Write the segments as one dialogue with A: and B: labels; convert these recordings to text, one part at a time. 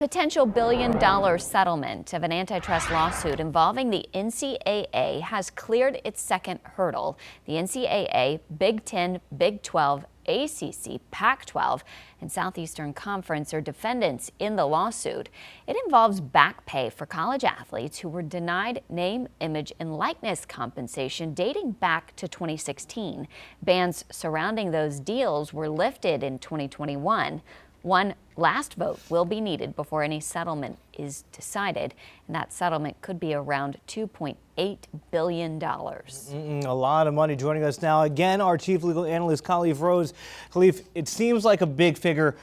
A: Potential billion-dollar settlement of an antitrust lawsuit involving the NCAA has cleared its second hurdle. The NCAA, Big Ten, Big 12, ACC, Pac-12, and Southeastern Conference are defendants in the lawsuit. It involves back pay for college athletes who were denied name, image, and likeness compensation dating back to 2016. Bans surrounding those deals were lifted in 2021. One last vote will be needed before any settlement is decided, and that settlement could be around $2.8 billion.
B: A lot of money. Joining us now again, our chief legal analyst, Khalif Rhodes. Khalif, it seems like a big figure,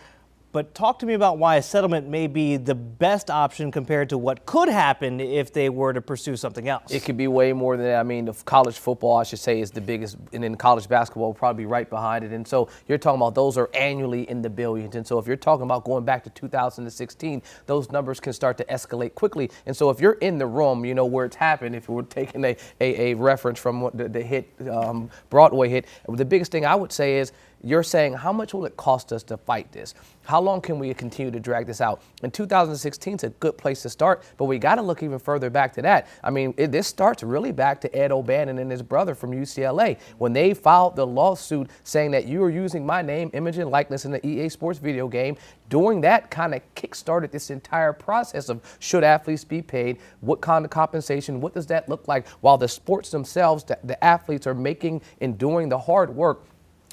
B: but talk to me about why a settlement may be the best option compared to what could happen if they were to pursue something else.
C: It could be way more than that. I mean, college football, I should say, is the biggest, and then college basketball will probably be right behind it. And so you're talking about those are annually in the billions. And so if you're talking about going back to 2016, those numbers can start to escalate quickly. And so if you're in the room, you know where it's happened. If we're taking a reference from what the hit, Broadway hit, the biggest thing I would say is, you're saying, how much will it cost us to fight this? How long can we continue to drag this out? In 2016 is a good place to start, but we got to look even further back to that. I mean, this starts really back to Ed O'Bannon and his brother from UCLA when they filed the lawsuit saying that you are using my name, image, and likeness in the EA Sports video game. Doing that kind of kick-started this entire process of should athletes be paid, what kind of compensation, what does that look like, while the sports themselves, the athletes are making and doing the hard work.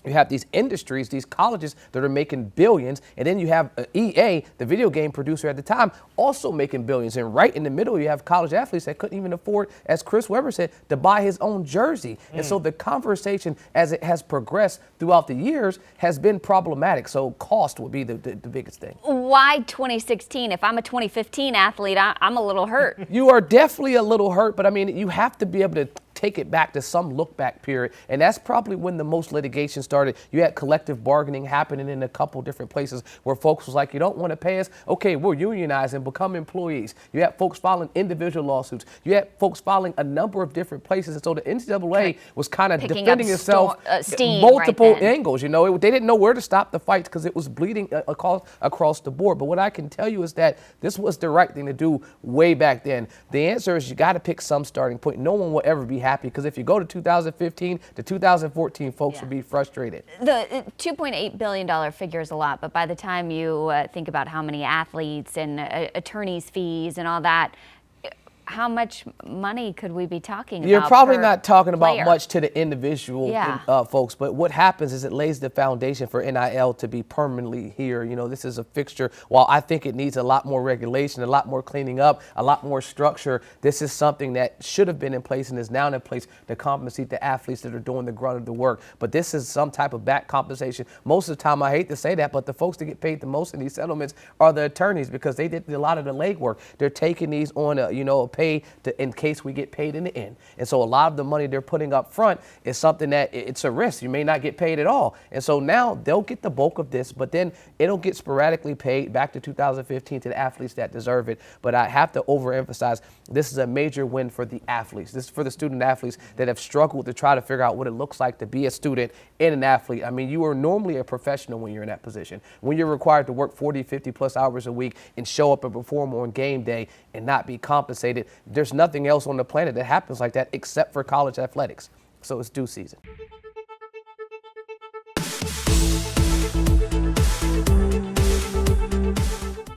C: You have these industries, these colleges that are making billions, and then you have EA, the video game producer at the time, also making billions. And right in the middle, you have college athletes that couldn't even afford, as Chris Webber said, to buy his own jersey. And so the conversation, as it has progressed throughout the years, has been problematic. So cost would be the biggest thing.
A: Why 2016? If I'm a 2015 athlete, I'm a little hurt.
C: You are definitely a little hurt, but I mean, you have to be able to take it back to some look back period, and that's probably when the most litigation started. You had collective bargaining happening in a couple different places where folks was like, you don't want to pay us? Okay, we'll unionize and become employees. You had folks filing individual lawsuits. You had folks filing a number of different places, and so the NCAA was kind of defending itself multiple angles. You know, they didn't know where to stop the fights because it was bleeding across the board. But what I can tell you is that this was the right thing to do way back then. The answer is you got to pick some starting point. No one will ever be happy, because if you go to 2015 to 2014, folks will be frustrated.
A: The $2.8 billion figure is a lot, but by the time you think about how many athletes and attorneys' fees and all that, how much money could we be talking about?
C: You're probably not talking
A: player?
C: about much to the individual folks, but what happens is it lays the foundation for NIL to be permanently here. You know, this is a fixture. While I think it needs a lot more regulation, a lot more cleaning up, a lot more structure, this is something that should have been in place and is now in place to compensate the athletes that are doing the grunt of the work. But this is some type of back compensation. Most of the time, I hate to say that, but the folks that get paid the most in these settlements are the attorneys, because they did a lot of the legwork. They're taking these on a pay in case we get paid in the end. And so a lot of the money they're putting up front is something that it's a risk. You may not get paid at all. And so now they'll get the bulk of this, but then it'll get sporadically paid back to 2015 to the athletes that deserve it. But I have to overemphasize, this is a major win for the athletes. This is for the student athletes that have struggled to try to figure out what it looks like to be a student and an athlete. I mean, you are normally a professional when you're in that position. When you're required to work 40, 50 plus hours a week and show up and perform on game day and not be compensated, there's nothing else on the planet that happens like that except for college athletics. So it's due season.